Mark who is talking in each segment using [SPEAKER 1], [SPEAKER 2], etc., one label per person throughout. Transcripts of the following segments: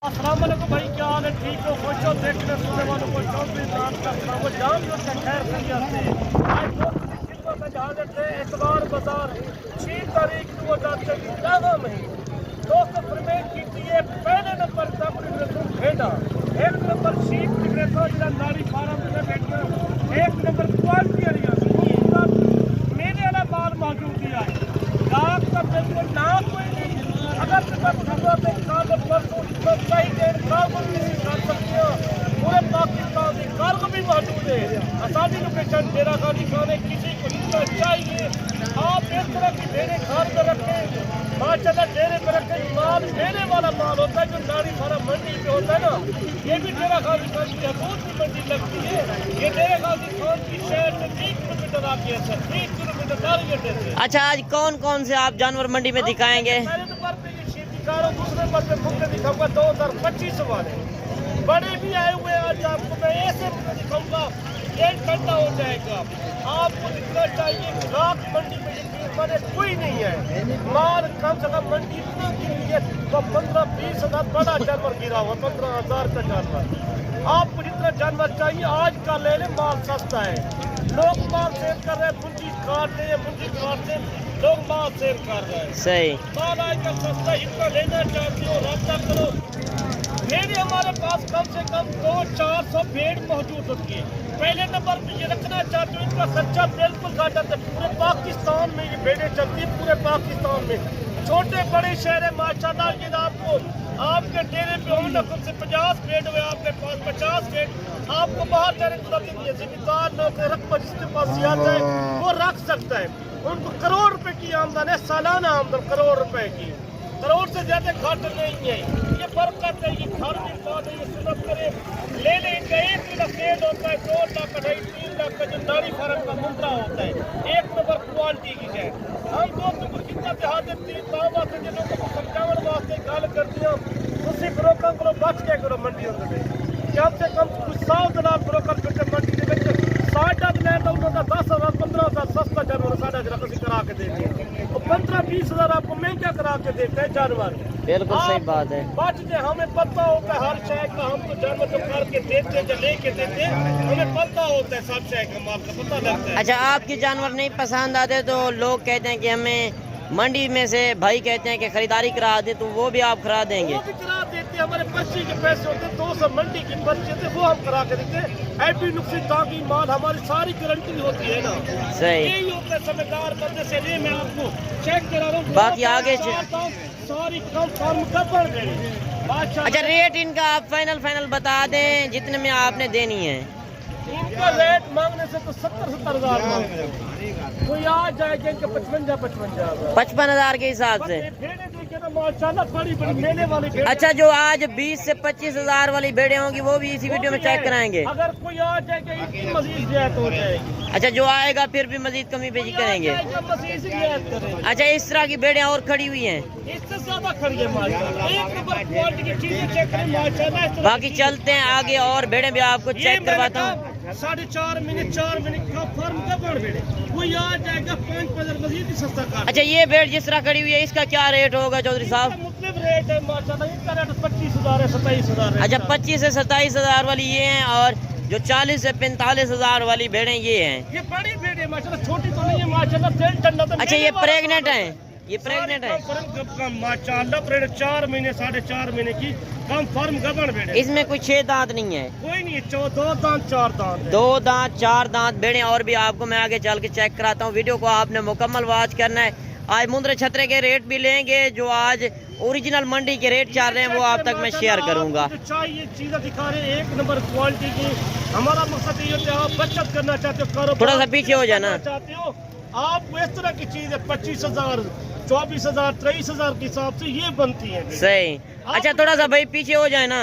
[SPEAKER 1] अस्सलाम वालेकुम भाई, क्या हाल है? ठीक हो? खुश हो? देखने सुनने वालों को चौधरी इमरान का सलाम व जान लो का खैर खैरियत से। आज दोस्त की खिदमत में हाजिर थे इतवार बाजार 6 तारीख 2023 महीने। दोस्तों फरमेश की है पहले नंबर तक भेड़ा, एक नंबर शीप निकलेगा जिला नाड़ी फार्म में बैठना, एक नंबर क्वालिटी मेरे वाला माल मौजूद दिया है। लाख का बिल्कुल ना कोई नहीं, अगर पूरे पाकिस्तान की कर्ज भी मौजूद है। आसानी लोकेशन डेरा गाजी खाने किसी को जितना चाहिए आप इस तरह की डेरे घर में रखें, माशाल्लाह डेरे में रखें। माल मेले वाला माल होता है जो नाड़ी फारा मंडी पे होता है ना, ये भी डेरा गाजी खान की दूध की मंडी लगती है। ये डेरा गाजी खान की शहर से 30 किलोमीटर आगे है सर, 30 किलोमीटर से।
[SPEAKER 2] अच्छा, आज कौन कौन से आप जानवर मंडी में दिखाएंगे?
[SPEAKER 1] दूसरे नंबर पे मुझे दिखाऊंगा 2025 वाले बड़े भी आए हुए हैं। आज आपको मैं ऐसे दिखाऊंगा, एक घंटा हो जाएगा। आपको जितना चाहिए रात मंडी में मैंने कोई नहीं है। माल कम से कम मंडी इतना गिरी है तो 15-20 हजार बड़ा जानवर गिरा हुआ, 15,000 का जानवर। आपको जितना जानवर चाहिए आज का ले ले, माल सस्ता है। लोग माल सेल कर रहे हैं, मुंजी काट रहे हैं, मुंजी काट रहे हैं, लोग माल सेल कर रहे हैं।
[SPEAKER 2] सही
[SPEAKER 1] माल आजकल सस्ता, इतना लेना चाहते हो रास्ता करो। भेड़ हमारे पास कम से कम 200-400 भेड़ मौजूद होती है। पहले नंबर पे ये रखना चाहते हो, इनका खर्चा बिल्कुल घाटा है। पूरे पाकिस्तान में ये भेड़ें चलती है, पूरे पाकिस्तान में छोटे बड़े शहर है माशाल्लाह। ये आपको आपके डेरे पे होना खुद से 50 भेड़ हुए, आपके पास 50 भेड़ आपको बाहर जाने को जिम्मेदार लोग रकबा जिसके पास ज्यादा है वो रख सकता है। उनको करोड़ रुपए की आमदन है, सालाना आमदन करोड़ रुपए की, करोड़ से ज्यादा घाट नहीं है। ये बरकत है, ये घर में बात है, ये सुनत करे ले ले। इनका 1 लाख सेल होता है, 2 लाख 2.5-3 लाख का जो नारी फार्म का मुद्दा होता है, एक नंबर क्वालिटी की है। हम दोस्तों को कितना देहात वास्ते जो लोगों को समझाने वास्ते गल करती हूँ, उसी ब्रोकर को बच के करो मंडी में। कम से कम कुछ 100 दलाल ब्रोकर बैठे मंडी के 60 लैंड उन्होंने 10,000 15,000 सस्ता जानवर साढ़ा करा के देते हैं, 15-20 हजार आपको महंगा करा के देते हैं जानवर।
[SPEAKER 2] बिल्कुल सही बात है।
[SPEAKER 1] बच जाए, हमें पता होता है हर शहर का, हम तो जानवर तो करके देते हैं, लेके देते हैं, हमें पता होता है सब शहर का माल का पता लगता है।
[SPEAKER 2] अच्छा, आपके जानवर नहीं पसंद आते तो लोग कहते हैं कि हमें मंडी में से भाई कहते हैं कि खरीदारी करा दे, तो वो भी आप करा देंगे?
[SPEAKER 1] वो भी करा देते हैं। हमारे पर्ची के पैसे होते हैं, 200 मंडी की पर्ची होती है, वो हम करा के देते हैं। ऐपी नुकसी ताकि माल हमारी सारी गारंटी होती है ना।
[SPEAKER 2] सही
[SPEAKER 1] यही होता है समझदार बंदे से। ले मैं आपको चेक करा रहा हूँ,
[SPEAKER 2] बाकी आगे
[SPEAKER 1] सारी कम फॉर्म का बढ़ गई।
[SPEAKER 2] अच्छा, रेट इनका आप फाइनल बता दें जितने में आपने देनी है।
[SPEAKER 1] इनका रेट मांगने से तो 70-70 हजार मांगते हैं, कोई आ जाएगा इनका 55 हजार के हिसाब से। माशाल्लाह बड़ी बड़ी मेले वाली भेड़।
[SPEAKER 2] अच्छा, जो आज 20 से 25 हजार वाली भेड़ें होंगी वो भी इसी वीडियो में चेक कराएंगे।
[SPEAKER 1] अगर कोई आ जाएगा इसकी मजीद रियायत हो जाएगी।
[SPEAKER 2] अच्छा, जो आएगा फिर भी मजीद कमी पेशी करेंगे। अच्छा, इस तरह की भेड़ें और खड़ी हुई हैं,
[SPEAKER 1] इससे ज्यादा खड़ी है माशाल्लाह, एक नंबर क्वालिटी की चीजें चेक करें माशाल्लाह।
[SPEAKER 2] बाकी चलते हैं आगे और भेड़ें भी आपको चेक करवाता हूँ।
[SPEAKER 1] 4.5 मिनट 4 मिनट का फॉर्म का बढ़ भेड़े कोई आ जाएगा 5,000 मजीद सस्ता कर।
[SPEAKER 2] अच्छा, ये भेड़ जिस तरह खड़ी हुई है इसका क्या रेट होगा चौधरी साहब?
[SPEAKER 1] मुख्तलिफ रेट है माशाल्लाह, इसका रेट 25,000 है, 27,000 है।
[SPEAKER 2] अच्छा, 25 से 27 हजार वाली ये हैं, और जो 40 से 45 हजार वाली भेड़ें ये हैं।
[SPEAKER 1] ये बड़ी भेड़ है माशाल्लाह, छोटी तो नहीं है माशाल्लाह, तेल ठंडा तो।
[SPEAKER 2] अच्छा, ये प्रेग्नेंट है? ये प्रेग्नेंट है
[SPEAKER 1] माशाल्लाह, 4 महीने 4.5 महीने की कम फॉर्म गबन भेड़ है।
[SPEAKER 2] इसमें कोई 6 दांत नहीं है?
[SPEAKER 1] कोई नहीं, 2 दांत 4 दांत,
[SPEAKER 2] 2 दांत 4 दांत भेड़ें। और भी आपको मैं आगे चल के चेक कराता हूँ। वीडियो को आपने मुकम्मल वॉच करना है। आज मुंद्रे छतरे के रेट भी लेंगे, जो आज ओरिजिनल मंडी के रेट चल रहे हैं वो आप तक मैं शेयर करूंगा।
[SPEAKER 1] चाहिए चीजें दिखा रहे हैं एक नंबर क्वालिटी की। हमारा मकसद ये होता है, आप बचत करना चाहते हो, कारोबार
[SPEAKER 2] थोड़ा सा पीछे हो जाना
[SPEAKER 1] चाहते हो, आपको इस तरह की चीज है 25,000 24,000 23,000 के हिसाब से ये बनती है।
[SPEAKER 2] सही। अच्छा, थोड़ा सा भाई पीछे हो जाए ना,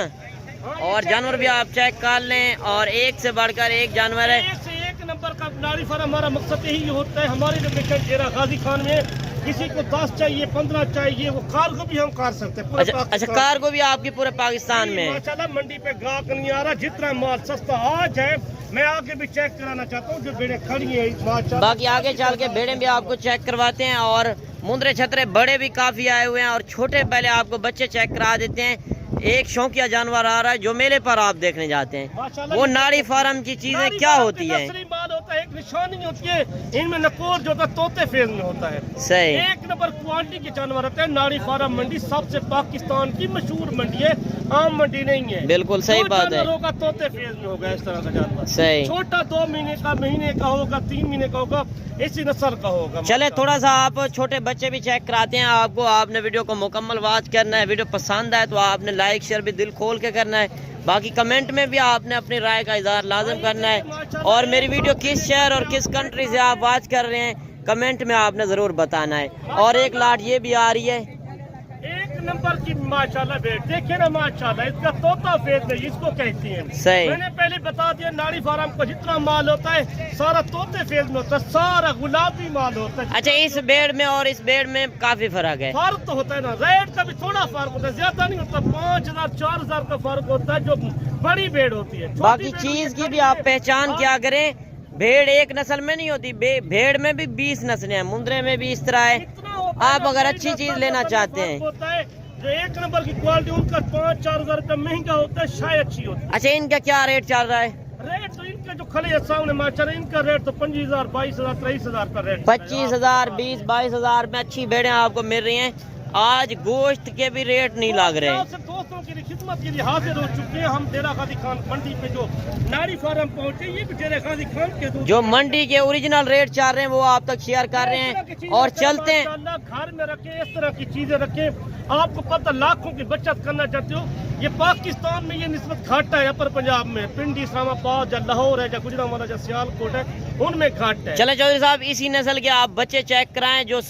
[SPEAKER 2] और जानवर भी आप चेक कर लें। और एक से बढ़कर एक जानवर है,
[SPEAKER 1] एक से एक नंबर का नारी फार्म। हमारा मकसद यही होता है, हमारी लोकेशन डेरा गाजी खान में किसी को 10 चाहिए 15 चाहिए, वो कार को भी हम कर सकते हैं।
[SPEAKER 2] अच्छा, कार को भी आपकी पूरे पाकिस्तान में?
[SPEAKER 1] माशाल्लाह मंडी पे ग्राहक नहीं आ रहा, जितना माल सस्ता आज है मैं आगे भी चेक कराना चाहता हूँ, जो भेड़ें खड़ी है माशाल्लाह।
[SPEAKER 2] बाकी आगे चल के भेड़ें भी आपको चेक करवाते हैं। और मुंद्रे छतरे बड़े भी काफी आए हुए हैं, और छोटे पहले आपको बच्चे चेक करा देते हैं। एक शौकिया जानवर आ रहा है जो मेले पर आप देखने जाते हैं,
[SPEAKER 1] माशाल्लाह
[SPEAKER 2] वो नाड़ी फार्म की चीजें क्या होती है?
[SPEAKER 1] नस्ली माल होता है, एक निशानी होती है, इनमें नकोर जो होता है तोते फेज में होता है।
[SPEAKER 2] सही।
[SPEAKER 1] एक नंबर क्वालिटी के जानवर होते हैं। नाड़ी फार्म मंडी सबसे पाकिस्तान की मशहूर मंडी है, आम मंडी नहीं है।
[SPEAKER 2] बिल्कुल सही बात है।
[SPEAKER 1] जानवरों का तोते फेज में होगा इस तरह का जानवर।
[SPEAKER 2] सही।
[SPEAKER 1] छोटा 2 महीने का, महीने का होगा, 3 महीने का होगा, इसी नस्ल का होगा।
[SPEAKER 2] चले थोड़ा सा आप छोटे बच्चे भी चेक कराते हैं आपको। आपने वीडियो को मुकम्मल वॉच करना है, वीडियो पसंद आए तो आपने लाइक शेयर भी दिल खोल के करना है, बाकी कमेंट में भी आपने अपनी राय का इजहार लाजम करना है। और मेरी वीडियो किस शहर और किस कंट्री से आप वॉच कर रहे हैं कमेंट में आपने जरूर बताना है। और एक लाट ये भी आ रही है,
[SPEAKER 1] एक नंबर की माशाल्लाह भेड़ देखिए ना, माशाल्लाह इसका तोता फेज है, इसको कहते हैं।
[SPEAKER 2] सही।
[SPEAKER 1] मैंने पहले बता दिया नाड़ी फार्म का जितना माल होता है सारा तोते फेज में होता है, सारा गुलाबी माल होता है।
[SPEAKER 2] अच्छा, इस बेड़ में और इस बेड़ में काफी फर्क है?
[SPEAKER 1] फर्क तो होता है ना, रेट का भी थोड़ा फर्क होता है, ज्यादा नहीं होता, 5000 4000 का फर्क होता है जो बड़ी भेड़ होती है।
[SPEAKER 2] बाकी चीज की भी आप पहचान क्या करें, भेड़ एक नस्ल में नहीं होती, भेड़ में भी 20 नस्लें हैं, मुंद्रे में भी इस तरह है। आप अगर अच्छी चीज लेना चाहते हैं,
[SPEAKER 1] होता है जो एक नंबर की क्वालिटी उनका 5-4 हजार रुपया महंगा होता है, शायद अच्छी होती है।
[SPEAKER 2] अच्छा, इनका क्या रेट चल रहा है?
[SPEAKER 1] रेट तो इनका जो खड़े है सामने माशाल्लाह, इनका रेट तो 25,000 22,000 23,000 का रेट।
[SPEAKER 2] 25,000 20-22,000 में अच्छी भेड़ें आपको मिल रही हैं। आज गोश्त के भी रेट नहीं लग रहे।
[SPEAKER 1] दोस्तों की खिदमत के लिए हाजिर हो चुके हैं हम डेरा गाजी खान मंडी पे, जो नाड़ी फार्म पहुंचे, ये भी डेरा गाजी खान के
[SPEAKER 2] जो मंडी के ओरिजिनल रेट चल रहे हैं वो आप तक शेयर कर रहे हैं। और चलते हैं,
[SPEAKER 1] घर में रखे, इस तरह की चीजें रखे। आपको पता लाखों की बचत करना चाहते हो, ये पाकिस्तान में ये निस्बत घाटा है, अपर पंजाब में पिंडी, इस्लामाबाद, या लाहौर है, या गुजरांवाला, या सियालकोट है, उनमें घाटा है।
[SPEAKER 2] चले चौधरी साहब, इसी नस्ल के आप बच्चे चेक कराएं जो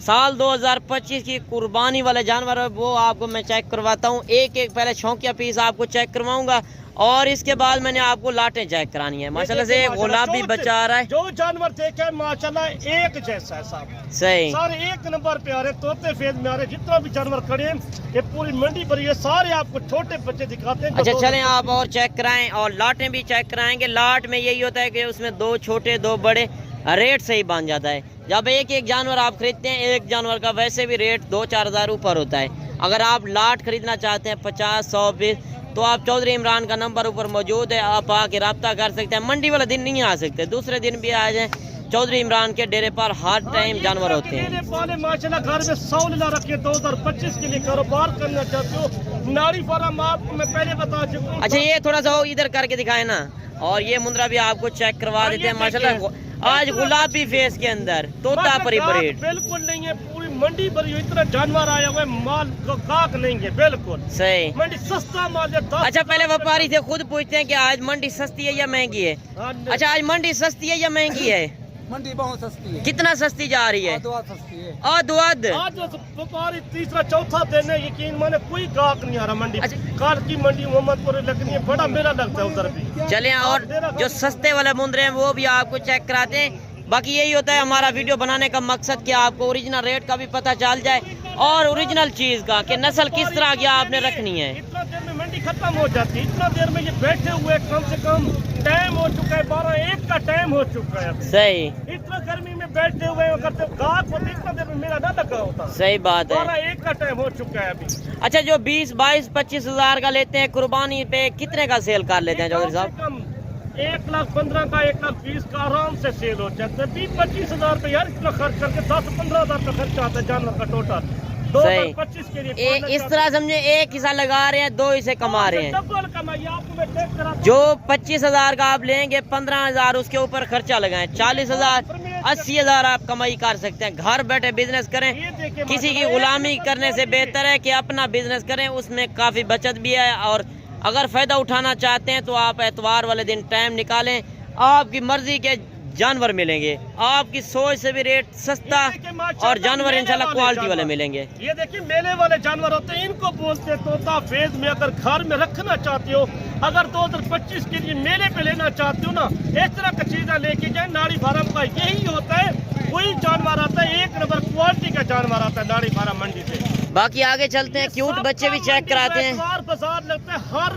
[SPEAKER 2] साल 2025 की कुर्बानी वाले जानवर है, वो आपको मैं चेक करवाता हूँ। एक एक पहले शौकिया पीस आपको चेक करवाऊंगा और इसके बाद मैंने आपको लाटें चेक करानी है। माशाल्लाह से गुलाबी बच्चा आ रहा है,
[SPEAKER 1] जो जानवर देखे माशाल्लाह एक जैसा है साहब,
[SPEAKER 2] सही।
[SPEAKER 1] सारे एक नंबर पे आ रहे, तोते फेज में आ रहे, जितना भी जानवर खड़े हैं ये पूरी मंडी भरी है, सारे आपको छोटे बच्चे दिखाते हैं।
[SPEAKER 2] अच्छा चलें आप और चेक कराएं और लाटें भी चेक कराएंगे। लाट में यही होता है कि उसमें 2 छोटे 2 बड़े, रेट सही बन जाता है। जब एक एक जानवर आप खरीदते हैं, एक जानवर का वैसे भी रेट 2-4 हज़ार ऊपर होता है। अगर आप लाट खरीदना चाहते हैं 50-100 पीस, तो आप चौधरी इमरान का नंबर ऊपर मौजूद है, आप आके रब्ता कर सकते हैं। मंडी वाले दिन नहीं आ सकते, दूसरे दिन भी आ जाए, चौधरी इमरान के डेरे पर हर टाइम जानवर होते हैं।
[SPEAKER 1] माशाल्लाह घर में 100 लीला रखिए, 2025 के लिए कारोबार करना चाहते हो, नाड़ी फार्म आपको मैं पहले बता चुका हूँ।
[SPEAKER 2] अच्छा, ये थोड़ा सा इधर करके दिखाए ना, और ये मुंद्रा भी आपको चेक करवा देते हैं। माशाल्लाह आज गुलाबी फेस के अंदर तोता परी परेड
[SPEAKER 1] बिल्कुल नहीं है, पूरी मंडी भरी, इतना जानवर आया हुआ है, माल गाहक नहीं है, बिल्कुल
[SPEAKER 2] सही।
[SPEAKER 1] मंडी सस्ता माल है।
[SPEAKER 2] अच्छा, पहले व्यापारी से खुद पूछते हैं कि आज मंडी सस्ती है या महंगी है। अच्छा, आज मंडी सस्ती है या महंगी है?
[SPEAKER 3] मंडी बहुत सस्ती है।
[SPEAKER 2] कितना सस्ती जा रही है?
[SPEAKER 3] सस्ती है।
[SPEAKER 2] आज
[SPEAKER 1] व्यापारी तीसरा चौथा दिन है, यकीन माने कोई गाहक नहीं आ रहा मंडी। काल की मंडी मोहम्मदपुर लगनी है, बड़ा मेला लगता है उधर भी।
[SPEAKER 2] चले और जो सस्ते वाले मुंद्रे हैं वो भी आपको चेक कराते हैं। बाकी यही होता है हमारा वीडियो बनाने का मकसद, कि आपको ओरिजिनल रेट का भी पता चल जाए और ओरिजिनल चीज का, कि नस्ल किस तरह की आपने रखनी है।
[SPEAKER 1] इतना देर में मंडी खत्म हो जाती है, इतना देर में ये बैठे हुए, कम से कम टाइम हो चुका है 12-1 का टाइम हो चुका है।
[SPEAKER 2] सही।
[SPEAKER 1] इतना गर्मी में बैठे हुए करते गाहक होते, इतना देर में मेरा ना लगा होता।
[SPEAKER 2] सही बात है।
[SPEAKER 1] 12-1 का टाइम हो चुका है अभी।
[SPEAKER 2] अच्छा, जो 20-22-25 हज़ार का लेते हैं कुर्बानी पे, कितने का सेल कर लेते हैं चौधरी साहब?
[SPEAKER 1] 1,15,000 का, 1,20,000 का आराम से सेल हो जाता है। 20-25 हज़ार पे यार इतना खर्च करके 10-15 हज़ार का खर्चा आता है जानवर का टोटल 2025 के लिए।
[SPEAKER 2] इस तरह समझे, एक हिस्सा लगा रहे हैं, 2 हिस्से कमा रहे हैं।
[SPEAKER 1] डबल कमाई आपको मैं चेक करा।
[SPEAKER 2] जो 25 हज़ार का आप लेंगे, 15 हज़ार उसके ऊपर खर्चा लगाएं, 40 हज़ार 80 हज़ार आप कमाई कर सकते हैं। घर बैठे बिजनेस करें, किसी की गुलामी करने से बेहतर है कि अपना बिजनेस करें, उसमें काफी बचत भी है। और अगर फायदा उठाना चाहते हैं तो आप एतवार वाले दिन टाइम निकालें, आपकी मर्जी के जानवर मिलेंगे, आपकी सोच से भी रेट सस्ता और जानवर इंशाल्लाह क्वालिटी वाले मिलेंगे।
[SPEAKER 1] ये देखिए मेले वाले जानवर होते हैं, इनको बोलते हैं तोता फेज में। अगर घर में रखना चाहते हो, अगर 2025 के लिए मेले पे लेना चाहते हो ना, इस तरह की चीजें लेके जाए। नाड़ी फार्म का यही होता है, कोई जानवर आता है, एक नंबर क्वालिटी का जानवर आता है नाड़ी फार्म मंडी से।
[SPEAKER 2] बाकी आगे चलते हैं, क्यूट बच्चे भी चेक कराते हैं।
[SPEAKER 1] बाजार लगता है, हर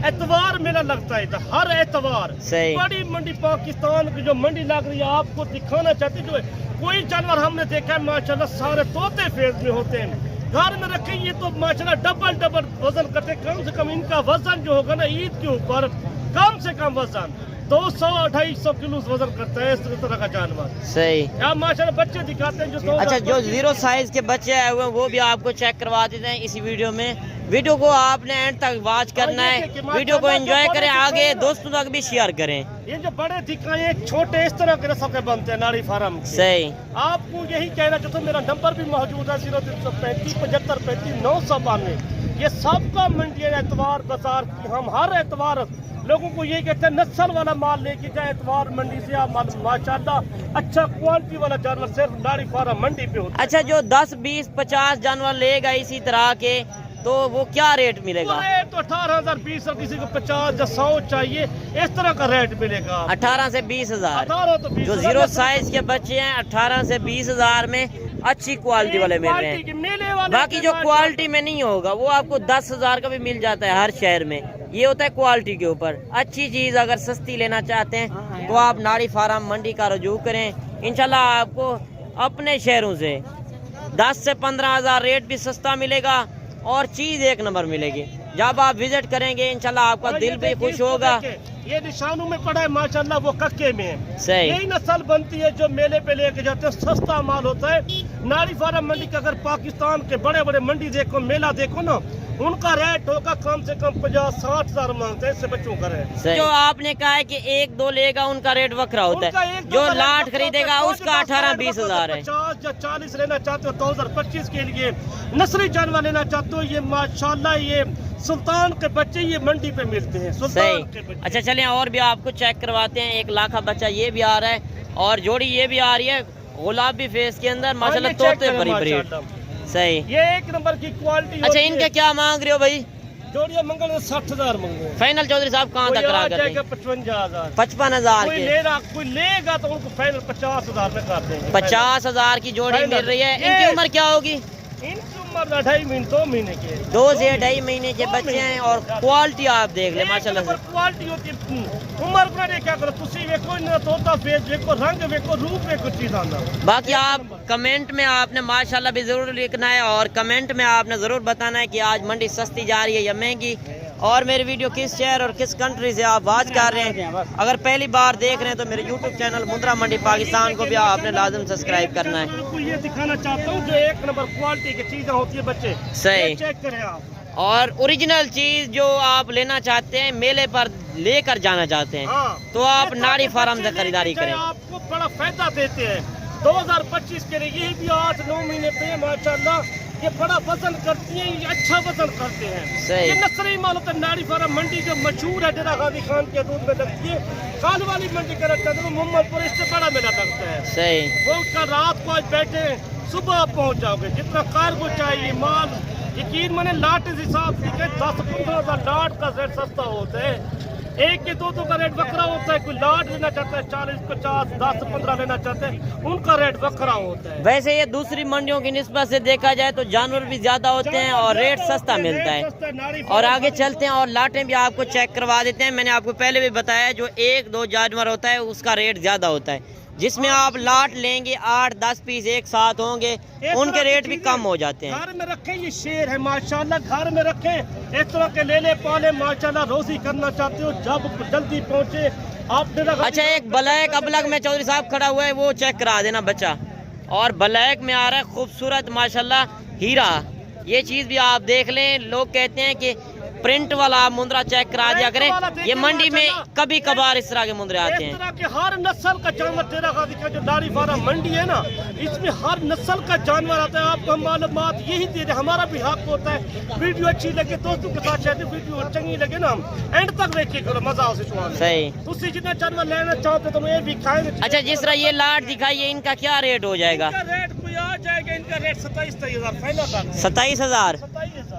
[SPEAKER 1] एतवार मेला लगता है, हर एतवार।
[SPEAKER 2] सही।
[SPEAKER 1] बड़ी मंडी पाकिस्तान की जो मंडी लग रही है, आपको दिखाना चाहते जो कोई जानवर हमने देखा है माशाल्लाह सारे तोते फेज में होते हैं। घर में रखें ये तो माशाल्लाह डबल वजन करते, कम से कम इनका वजन जो होगा ना ईद के ऊपर कम से कम वजन 200-250 किलो वजन करता है इस तरह का जानवर।
[SPEAKER 2] सही।
[SPEAKER 1] आप माशाल्लाह बच्चे दिखाते हैं जो
[SPEAKER 2] अच्छा, जो 0 साइज के बच्चे आए हुए हैं वो भी आपको चेक करवा देते हैं इसी वीडियो में। वीडियो को आपने एंड तक वॉच करना है, वीडियो को एंजॉय करें, आगे दोस्तों तक भी शेयर करें।
[SPEAKER 1] ये जो बड़े दिखाए छोटे इस तरह के नस्ल के बनते हैं नाड़ी फार्म के।
[SPEAKER 2] सही।
[SPEAKER 1] आपको यही कहना चाहता हूँ, मेरा नंबर भी मौजूद है 0335 75 35 992। ये सबका मंडी एतवार बाजार की, हम हर एतवार लोगों को यही कहते हैं नस्ल वाला माल लेके जाए एतवार मंडी से। आप माशाल्लाह अच्छा क्वालिटी वाला जानवर सिर्फ नाड़ी फार्म मंडी पे होता है।
[SPEAKER 2] अच्छा, जो 10 20 50 जानवर लेगा इसी तरह के तो वो क्या रेट मिलेगा?
[SPEAKER 1] रेट तो 18,000 20, किसी को 50 या 100 चाहिए, इस तरह का रेट मिलेगा।
[SPEAKER 2] 18 से 20 हजार।
[SPEAKER 1] 18 तो 20
[SPEAKER 2] जो 0 साइज के बच्चे हैं 18 से 20 हजार में अच्छी क्वालिटी वाले मिल रहे हैं। बाकी जो क्वालिटी में नहीं होगा वो आपको 10 हजार का भी मिल जाता है हर शहर में। ये होता है क्वालिटी के ऊपर। अच्छी चीज अगर सस्ती लेना चाहते हैं तो आप नाड़ी फार्म मंडी का रुजू करें। इंशाल्लाह आपको अपने शहरों से 10 से 15 हजार रेट भी सस्ता मिलेगा और चीज एक नंबर मिलेगी। जब आप विजिट करेंगे इंशाल्लाह आपका दिल भी खुश होगा।
[SPEAKER 1] ये निशानों में पड़ा है माशाल्लाह, वो कक्के में
[SPEAKER 2] सही।
[SPEAKER 1] यही नस्ल बनती है जो मेले पे लेके जाते हैं, सस्ता माल होता है। नाड़ी फार्म मंडी का अगर पाकिस्तान के बड़े बड़े मंडी देखो, मेला देखो ना, उनका रेट होगा कम से कम 50-60 हजार मांगते हैं इससे बच्चों का रेट।
[SPEAKER 2] जो आपने कहा है कि 1-2 लेगा उनका रेट वक्रा होता है, जो लाट खरीदेगा उसका 18-20 हजार है।
[SPEAKER 1] 50 या 40 लेना चाहते हो 2025 के लिए नस्ली जानवर लेना चाहते हो, ये माशाल्लाह ये सुल्तान के बच्चे ये मंडी पे मिलते हैं। सुल्तान के बच्चे।
[SPEAKER 2] अच्छा चलिए और भी आपको चेक करवाते हैं। 1 लाख का बच्चा ये भी आ रहा है और जोड़ी ये भी आ रही है गुलाबी फेस के अंदर माशाल्लाह, तोते बड़ी बड़ी। सही।
[SPEAKER 1] ये एक नंबर की क्वालिटी।
[SPEAKER 2] अच्छा, इनके क्या मांग रहे हो भाई?
[SPEAKER 1] जोड़िया मंगल 60 हजार मांगे।
[SPEAKER 2] फाइनल चौधरी साहब कहाँ तक करा कर रहे हैं?
[SPEAKER 1] 55 हजार।
[SPEAKER 2] 55 हजार
[SPEAKER 1] कोई लेगा तो उनको फाइनल 50 हजार में कर देंगे।
[SPEAKER 2] 50 हजार की जोड़ी मिल रही है। इनकी उम्र क्या होगी?
[SPEAKER 1] इनकी उम्र 2.5 महीने की है।
[SPEAKER 2] 2 से 2.5 महीने के बच्चे हैं और क्वालिटी आप देख ले माशाल्लाह से।
[SPEAKER 1] क्वालिटी होती है उम्र पर क्या करो तुसी वेखो ना, तोता फेस देखो, रंग वेखो, रूप वेखो, चीज आना।
[SPEAKER 2] बाकी आप कमेंट में आपने माशाल्लाह भी जरूर लिखना है और कमेंट में आपने जरूर बताना है कि आज मंडी सस्ती जा रही है या महंगी, और मेरी वीडियो किस शहर और किस कंट्री से आप वॉच कर रहे हैं। अगर पहली बार देख रहे हैं तो मेरे यूट्यूब चैनल मुंद्रा मंडी पाकिस्तान को भी आपने लाजम सब्सक्राइब करना है।
[SPEAKER 1] आपको ये दिखाना चाहता हूँ जो एक नंबर क्वालिटी की चीजें होती है बच्चे,
[SPEAKER 2] सही।
[SPEAKER 1] चेक करें आप।
[SPEAKER 2] और ओरिजिनल चीज जो आप लेना चाहते हैं, मेले पर लेकर जाना चाहते हैं, तो आप नाड़ी फार्म से खरीदारी करें।
[SPEAKER 1] आपको बड़ा फायदा देते हैं 2025 के लिए। यही भी 8-9 महीने पे माशाल्लाह ये बड़ा वजन करती है, ये अच्छा वजन करते हैं। ये नस्ली माल होता है। नाड़ी फार्म मंडी जो मशहूर है डेरा गाजी खान के दूध में लगती है, काल वाली मंडी का रखता है, मोहम्मदपुर इससे बड़ा मेला लगता है।
[SPEAKER 2] सही।
[SPEAKER 1] वो का रात को आज बैठे सुबह पहुंच जाओगे, जितना कार्गो चाहिए माल यकीन मैंने लाट इस हिसाब से 10-15 हजार लाट का रेट सस्ता होता है। एक के 2 का रेट बकरा होता है। कोई लाट लेना चाहता है 40-50 10-15 लेना चाहते हैं, उनका रेट बकरा होता है।
[SPEAKER 2] वैसे ये दूसरी मंडियों की निस्बत से देखा जाए तो जानवर भी ज्यादा होते हैं और रेट सस्ता मिलता है। और आगे चलते हैं और लाटें भी आपको चेक करवा देते हैं। मैंने आपको पहले भी बताया जो 1-2 जानवर होता है उसका रेट ज्यादा होता है। जिसमें आप लाट लेंगे 8-10 पीस एक साथ होंगे, उनके रेट भी कम हो जाते हैं।
[SPEAKER 1] घर में रखें, ये शेर है माशाल्लाह, घर में रखें इस तरह के ले पाले माशाल्लाह। रोजी करना चाहते हो जब जल्दी पहुँचे आप।
[SPEAKER 2] अच्छा, एक ब्लैक अबलग में चौधरी साहब खड़ा हुआ है, वो चेक करा देना बच्चा। और ब्लैक में आ रहा है खूबसूरत माशाल्लाह हीरा। ये चीज भी आप देख लें। लोग कहते हैं कि प्रिंट वाला आप मुंद्रा चेक करा दिया करें। ये मंडी में कभी कभार इस तरह के मुंद्रे आते हैं।
[SPEAKER 1] इस तरह के हर नस्ल का जानवर डेरा गाजी का जो नाड़ी फार्म मंडी है ना, इसमें हर नस्ल का जानवर आता है। आपको हम मालूमात यही दे रहे, हमारा भी हक होता है। वीडियो अच्छी लगे दोस्तों के साथ शेयर, वीडियो चंगी लगे ना एंड तक देखिए करो, मजा आओ।
[SPEAKER 2] सही।
[SPEAKER 1] तुसी जितना जानवर लेना चाहते तो ये भी खाएंगे।
[SPEAKER 2] अच्छा, जिस तरह ये लाट दिखाइए, इनका क्या रेट हो जाएगा?
[SPEAKER 1] रेट कोई आ जाएगा, इनका रेट 27 हजार फाइनल।
[SPEAKER 2] 27 हजार।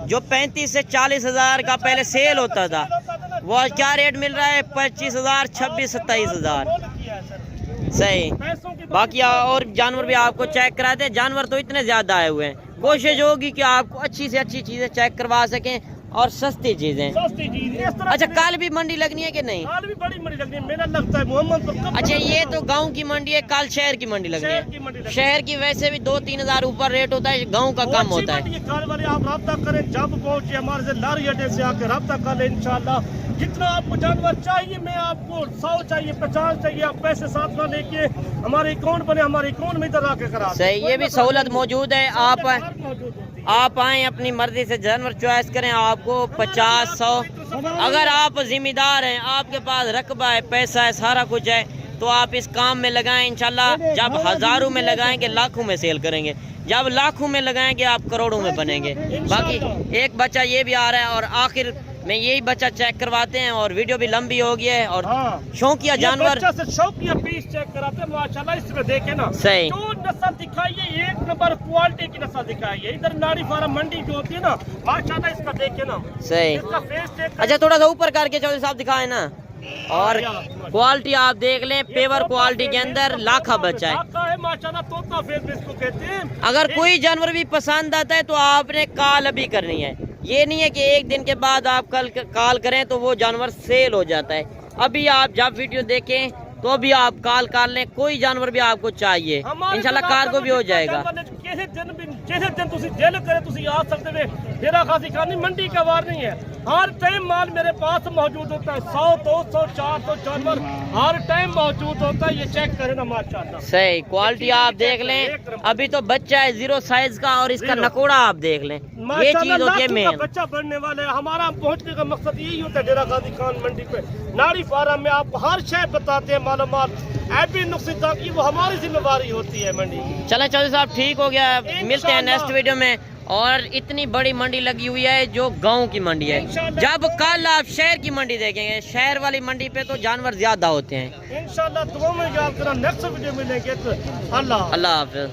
[SPEAKER 2] जो 35 से 40 हजार का पहले सेल होता था, वो क्या रेट मिल रहा है? 25 हजार, 26-27 हजार। सही। बाकी और जानवर भी आपको चेक कराते हैं। जानवर तो इतने ज्यादा आए हुए हैं, कोशिश होगी कि आपको अच्छी से अच्छी चीजें चेक करवा सकें और सस्ती चीजें।
[SPEAKER 1] सस्ती चीज इस तरह।
[SPEAKER 2] अच्छा कल भी मंडी लगनी है कि नहीं?
[SPEAKER 1] कल भी बड़ी मंडी लगनी है, मेरा लगता है मोहम्मदपुर कब।
[SPEAKER 2] अच्छा ये तो गांव की मंडी है, कल शहर की मंडी लगनी
[SPEAKER 1] शहर की मंडी
[SPEAKER 2] है।
[SPEAKER 1] लगनी
[SPEAKER 2] शहर की वैसे भी 2-3 हजार ऊपर रेट होता है, गांव का कम होता है।
[SPEAKER 1] कल वाले आप रब्ता करें, जब पहुंचे हमारे से लारी अड्डे से आके रब्ता कर ले इंशाल्लाह। जितना आपको जानवर चाहिए, मैं आपको 100 चाहिए, 50 चाहिए, आप पैसे साथ में लेके हमारे अकाउंट बने, हमारे अकाउंट में इधर आके करा।
[SPEAKER 2] सही, ये भी सहूलत मौजूद है। आप आए अपनी मर्जी से जानवर चॉइस करें, आपको 50-100। अगर आप जिम्मेदार हैं, आपके पास रकबा है, पैसा है, सारा कुछ है, तो आप इस काम में लगाएं इंशाल्लाह। जब हजारों में लगाएंगे लाखों में सेल करेंगे, जब लाखों में लगाएंगे आप करोड़ों में बनेंगे। बाकी एक बच्चा ये भी आ रहा है और आखिर में यही बच्चा चेक करवाते हैं और वीडियो भी लंबी हो गई है। और शौकिया जानवर
[SPEAKER 1] से शौकिया पीस चेक कराते हैं माशाल्लाह। इसमें देखे ना
[SPEAKER 2] सही
[SPEAKER 1] जो नस्ल दिखाइए, एक नंबर क्वालिटी की नस्ल दिखाइए। इधर नाड़ी फार्म मंडी जो होती है ना माशाल्लाह, इसका देखे ना
[SPEAKER 2] सही।
[SPEAKER 1] इसका फेस चेक।
[SPEAKER 2] अच्छा थोड़ा सा ऊपर करके चौधरी साहब दिखाए ना, और क्वालिटी आप देख लें, पेवर क्वालिटी के अंदर लाखा बच्चा है,
[SPEAKER 1] लाखा है माशाल्लाह। तोता फेस इसको कहते हैं।
[SPEAKER 2] अगर कोई जानवर भी पसंद आता है तो आपने कॉल अभी करनी है। ये नहीं है कि एक दिन के बाद आप कल कॉल करें तो वो जानवर सेल हो जाता है। अभी आप जब वीडियो देखें तो अभी आप कॉल कर लें, कोई जानवर भी आपको चाहिए इंशाल्लाह कार को भी हो जाएगा।
[SPEAKER 1] जैसे दिन तुसी दिल करे तुसी आ सकते वे। डेरा गाजी खानी मंडी का वार नहीं है, हर टाइम माल मेरे पास मौजूद होता है। 100, 200, 400 जानवर हर टाइम मौजूद होता है। ये चेक करें ना माशाल्लाह।
[SPEAKER 2] सही क्वालिटी आप देख लें। अभी तो बच्चा है 0 साइज का और इसका नकोड़ा आप देख लें, ये चीज होती है मेन।
[SPEAKER 1] बच्चा बढ़ने वाले है। हमारा पहुंचने का मकसद यही होता है डेरा गाजी खान मंडी पे। नाड़ी फार्म में आपको हर शय बताते हैं, मालूमात ऐपी नुक्सी ताकि वो हमारी जिम्मेवारी होती है मंडी।
[SPEAKER 2] चले चौधरी साहब ठीक हो गया, मिलते हैं नेक्स्ट वीडियो में। और इतनी बड़ी मंडी लगी हुई है जो गांव की मंडी है। जब कल आप शहर की मंडी देखेंगे, शहर वाली मंडी पे तो जानवर ज्यादा होते हैं।
[SPEAKER 1] इंशाल्लाह दुआ में याद करना, नेक्स्ट वीडियो मिलेंगे तो अल्लाह
[SPEAKER 2] हाफिज।